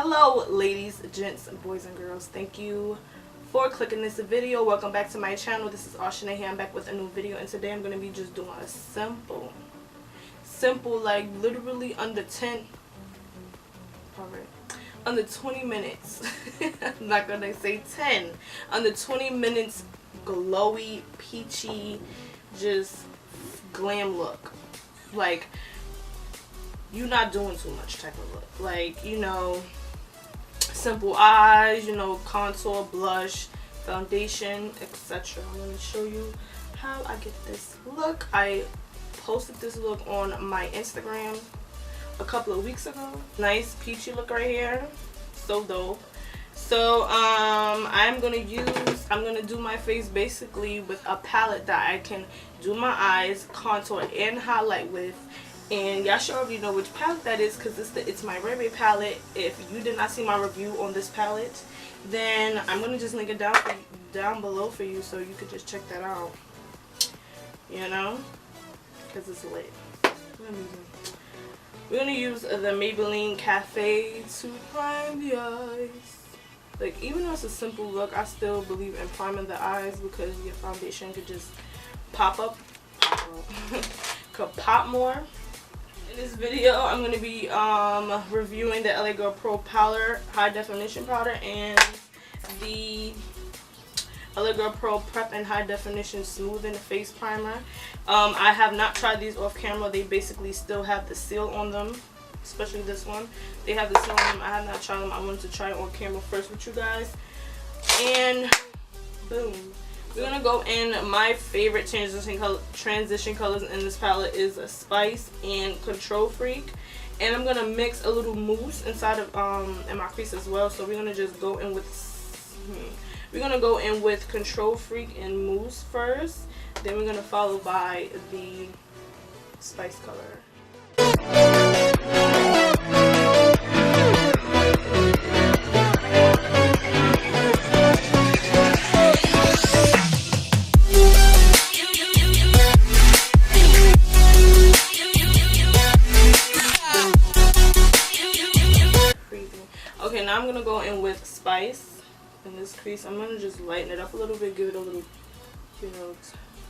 Hello ladies, gents, boys and girls. Thank you for clicking this video. Welcome back to my channel. This is Ashana here. I'm back with a new video, and today I'm going to be just doing a simple like literally under 20 minutes I'm not gonna say 10, under 20 minutes glowy, peachy, just glam look. Like, you're not doing too much type of look. Like, you know, simple eyes, you know, contour, blush, foundation, etc. I'm going to show you how I get this look. I posted this look on my Instagram a couple of weeks ago. Nice peachy look right here. So dope. So I'm going to do my face basically with a palette that I can do my eyes, contour, and highlight with. And y'all should already know which palette that is, because it's the Itsmyrayeraye palette. If you did not see my review on this palette, then I'm going to just link it down below for you, so you could just check that out. You know? Because it's lit. We're going to use the Maybelline Cafe to prime the eyes. Like, even though it's a simple look, I still believe in priming the eyes, because your foundation could just could pop more. In this video, I'm going to be reviewing the LA Girl Pro Powder, High Definition Powder, and the LA Girl Pro Prep and High Definition Smoothing Face Primer. I have not tried these off camera. They basically still have the seal on them, especially this one. They have the seal on them. I have not tried them. I wanted to try it on camera first with you guys. And boom. We're going to go in. My favorite transition colors in this palette is a Spice and Control Freak. And I'm going to mix a little mousse inside of in my crease as well. So we're going to just go in with Control Freak and mousse first. Then we're going to follow by the Spice color. Okay, now I'm going to go in with Spice in this crease. I'm going to just lighten it up a little bit, give it a little, you know,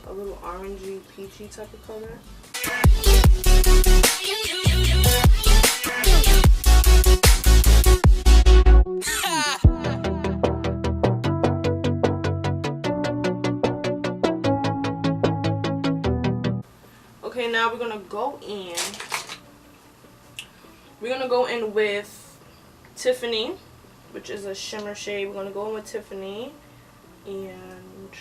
a little orangey, peachy type of color. Okay, now we're going to go in. We're going to go in with Tiffany, which is a shimmer shade. We're going to go in with Tiffany, and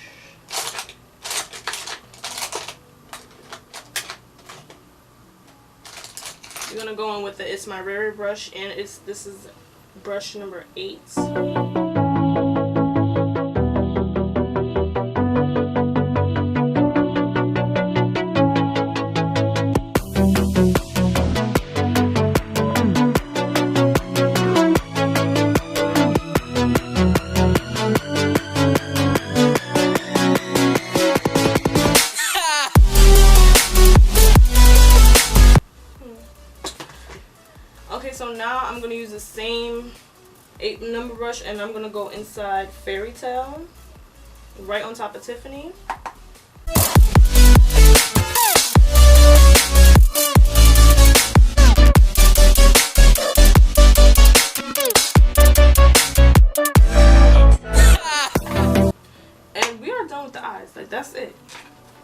we're going to go in with the Itsmyrayeraye brush, and this is brush number 8. Okay, so now I'm going to use the same 8 number brush, and I'm going to go inside Fairy Tale, right on top of Tiffany. And we are done with the eyes. Like, that's it.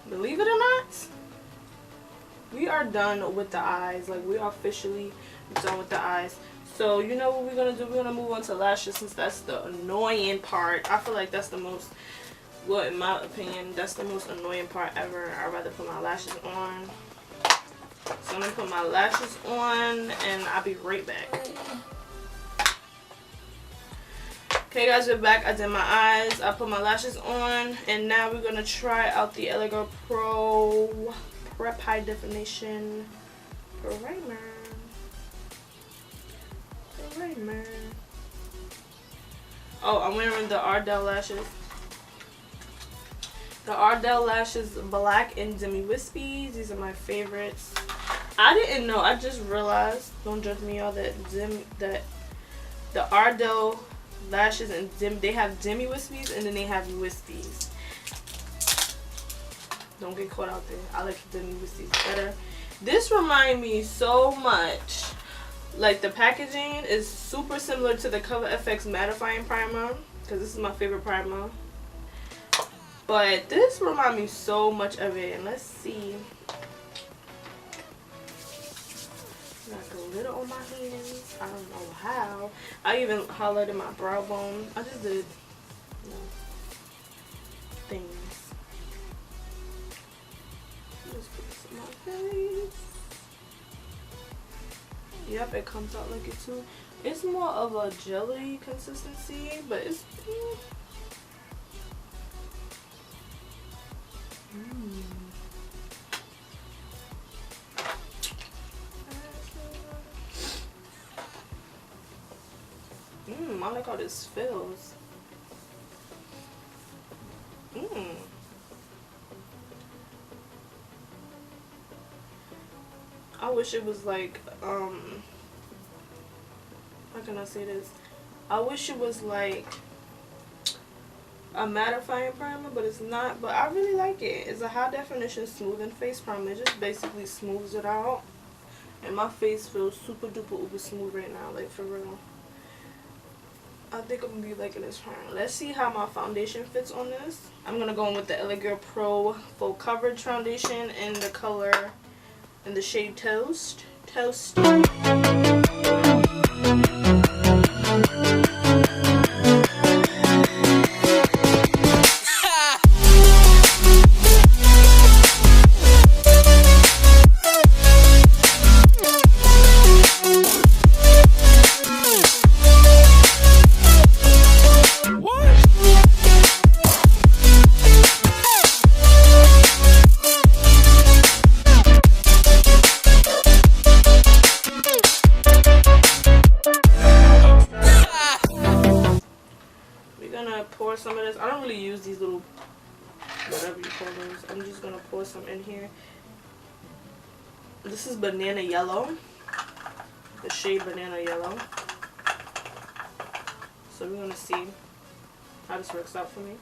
Believe it or not, we are done with the eyes. Like, we are officially done with the eyes. So you know what we're gonna do? We're gonna move on to lashes, since that's the annoying part. I feel like that's the most, well, in my opinion, that's the most annoying part ever. I'd rather put my lashes on. So I'm gonna put my lashes on, and I'll be right back. Okay guys, we're back. I did my eyes, I put my lashes on, and now we're gonna try out the LA Girl Pro Prep High Definition Primer. Oh, I'm wearing the Ardell lashes. The Ardell lashes Black and Demi Wispie. These are my favorites. I didn't know. I just realized, don't judge me, y'all, that the Ardell lashes, and they have Demi Wispies and then they have Wispies. Don't get caught out there. I like the Demi Wispies better. This reminds me so much, like the packaging is super similar to the Color FX mattifying primer, because this is my favorite primer. But this reminds me so much of it. And let's see. Got glitter on my hands. I don't know how. I even highlighted my brow bone. I just did, you know, things. Just put this in my face. Yep, it comes out like it too. It's more of a jelly consistency, but it's I like how this feels. I wish it was like, how can I say this? I wish it was like a mattifying primer, but it's not. But I really like it. It's a high definition smoothing face primer. It just basically smooths it out. And my face feels super duper uber smooth right now, like for real. I think I'm gonna be liking this primer. Let's see how my foundation fits on this. I'm gonna go in with the LA Girl Pro Full Coverage Foundation in the color, in the shade Toast. Toast. Some of this. I don't really use these little, whatever you call those. I'm just gonna pour some in here. This is Banana Yellow, the shade Banana Yellow. So we're gonna see how this works out for me.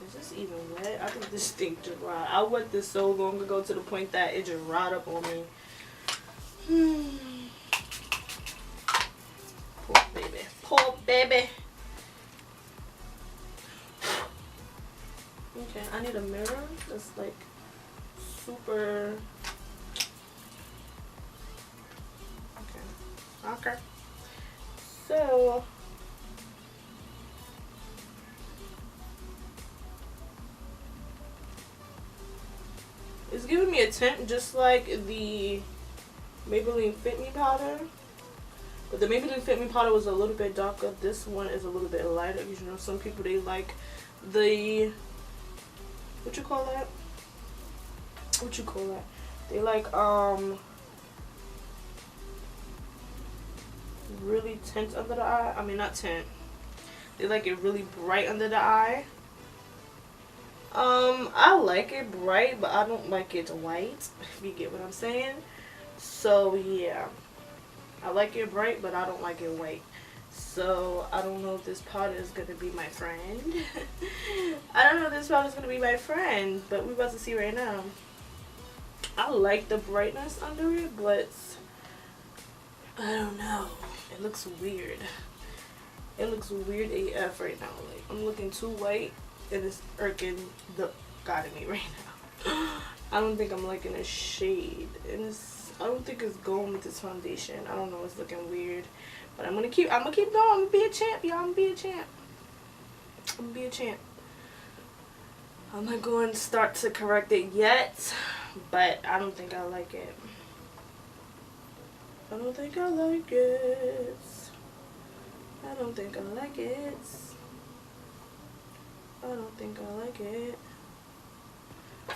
Is this even wet? I think this thing just dried. I wet this so long ago to the point that it just dried up on me. Poor baby. Poor baby. Okay, I need a mirror that's like super. Okay. So it's giving me a tint just like the Maybelline Fit Me powder, but the Maybelline Fit Me powder was a little bit darker. This one is a little bit lighter. You know, some people they like the, what you call that? What you call that? They like really tint under the eye. I mean, not tint. They like it really bright under the eye. I like it bright, but I don't like it white, if you get what I'm saying. So yeah, I like it bright, but I don't like it white. So I don't know if this powder is gonna be my friend. I don't know if this powder is gonna be my friend, but we're about to see right now. I like the brightness under it, but I don't know. It looks weird. It looks weird AF right now. Like I'm looking too white, and it's irking the god in me right now. I don't think I'm liking the shade, and I don't think it's going with this foundation. I don't know. It's looking weird. But I'm gonna keep going. I'm gonna be a champ, y'all. I'm gonna be a champ. I'm gonna be a champ. I'm not going to start to correct it yet, but I don't think I like it. I don't think I like it. I don't think I like it. I don't think I like it.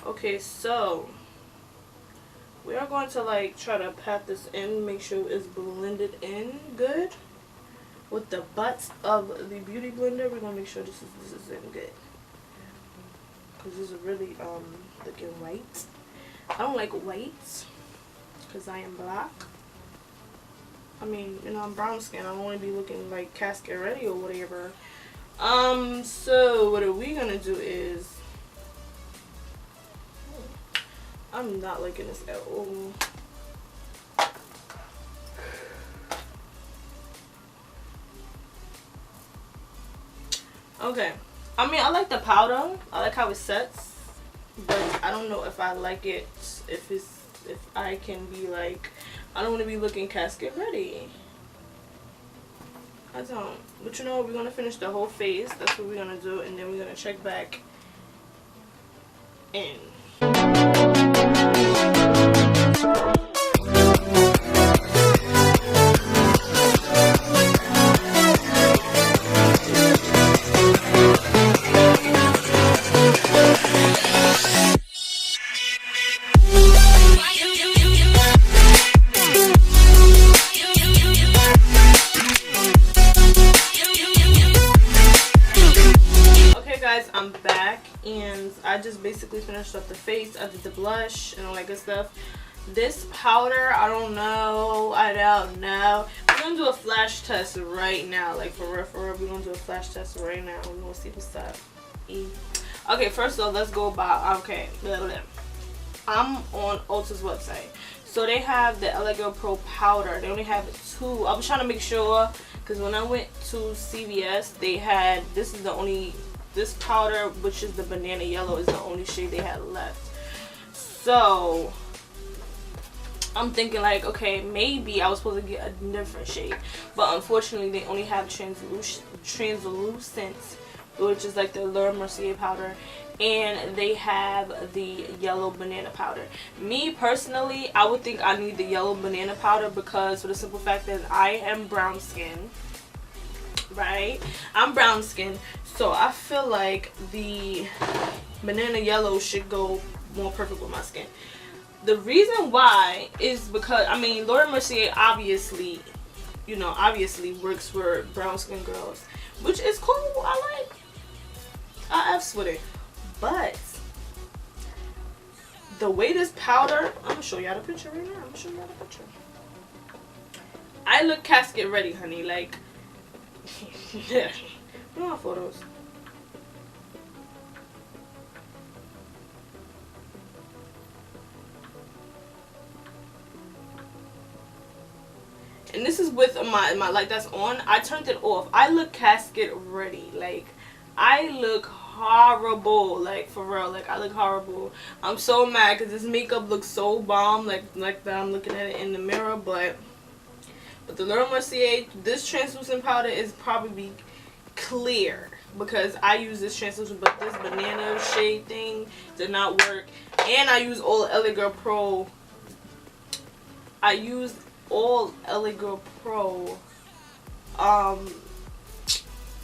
Okay, so we are going to like try to pat this in, make sure it's blended in good with the butts of the beauty blender. We're gonna make sure this is in good, because this is really looking white. I don't like white because I am black. I mean, you know, I'm brown skin. I don't want to be looking like casket ready or whatever. So what are we gonna do is, I'm not liking this at all. Okay, I mean, I like the powder. I like how it sets, but I don't know if I like it. If I can be like, I don't want to be looking casket ready. I don't. But you know what? We're gonna finish the whole face. That's what we're gonna do, and then we're gonna check back in. I'm back, and I just basically finished up the face. I did the blush and all that good stuff. This powder, I don't know. We're gonna do a flash test right now, like for real. We're gonna do a flash test right now. We're gonna see what's up. Okay, first of all, let's go by. Okay, I'm on Ulta's website, so they have the LA Girl Pro powder. They only have 2. I was trying to make sure, because when I went to CVS, they had, this powder, which is the banana yellow, is the only shade they had left. So I'm thinking like, okay, maybe I was supposed to get a different shade, but unfortunately they only have translucent, which is like the Laura Mercier powder, and they have the yellow banana powder. Me personally, I would think I need the yellow banana powder, because for the simple fact that I am brown skin, right? I'm brown skin, so I feel like the banana yellow should go more perfect with my skin. The reason why is because, I mean, Laura Mercier obviously, you know, works for brown skin girls, which is cool. I F's with it. But the way this powder, I'm gonna show y'all the picture right now. I look casket ready, honey. Like, yeah. I want photos. And this is with my light that's on. I turned it off. I look casket ready. Like, I look horrible. Like, for real. Like, I look horrible. I'm so mad because this makeup looks so bomb. Like that I'm looking at it in the mirror. But the Laura Mercier, this translucent powder is probably clear, because I use this translucent, but this banana shade thing did not work. And I use all LA Girl Pro. I used all LA Girl Pro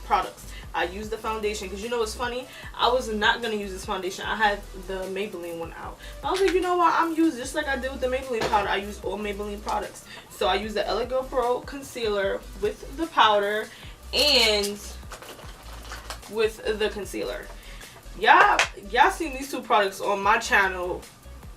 products. I used the foundation, because you know what's funny? I was not going to use this foundation. I had the Maybelline one out. I was like, you know what? I'm using, just like I did with the Maybelline powder, I used all Maybelline products. So I used the LA Girl Pro concealer with the powder and with the concealer. Y'all seen these 2 products on my channel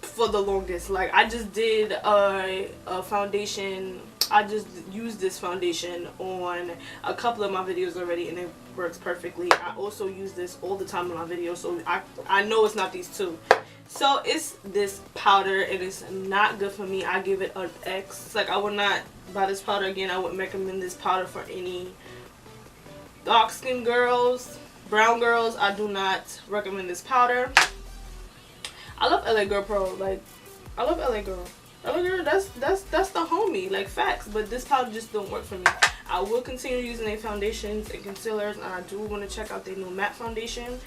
for the longest. Like, I just did a foundation. I just used this foundation on a couple of my videos already, and it works perfectly. I also use this all the time in my videos, so I know it's not these 2. So it's this powder, and it's not good for me. I give it an X. Like, I would not buy this powder again. I wouldn't recommend this powder for any dark skin girls, brown girls. I do not recommend this powder. I love LA Girl Pro. Like, I love LA Girl. LA Girl, that's the homie. Like, facts. But this powder just don't work for me. I will continue using their foundations and concealers, and I do want to check out their new matte foundation.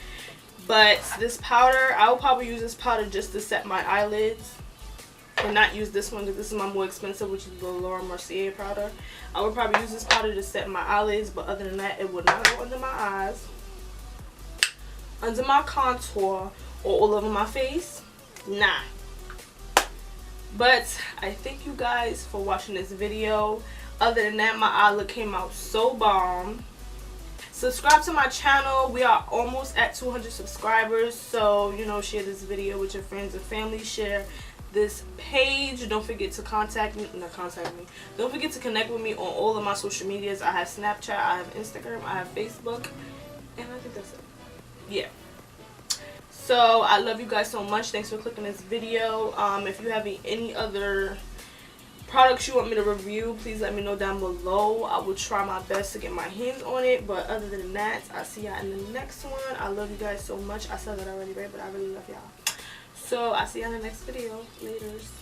But this powder, I will probably use this powder just to set my eyelids, and not use this one, because this is my more expensive, which is the Laura Mercier powder. I would probably use this powder to set my eyelids, but other than that, it would not go under my eyes, under my contour, or all over my face. Nah. But I thank you guys for watching this video. Other than that, my eye look came out so bomb. Subscribe to my channel. We are almost at 200 subscribers, so, you know, share this video with your friends and family. Share this page. Don't forget to don't forget to connect with me on all of my social medias. I have Snapchat, I have Instagram, I have Facebook, and I think that's it. Yeah. So I love you guys so much. Thanks for clicking this video. If you have any other products you want me to review, please let me know down below. I will try my best to get my hands on it, but other than that, I'll see y'all in the next one. I love you guys so much. I said that already, right? But I really love y'all. So I'll see y'all in the next video. Laters.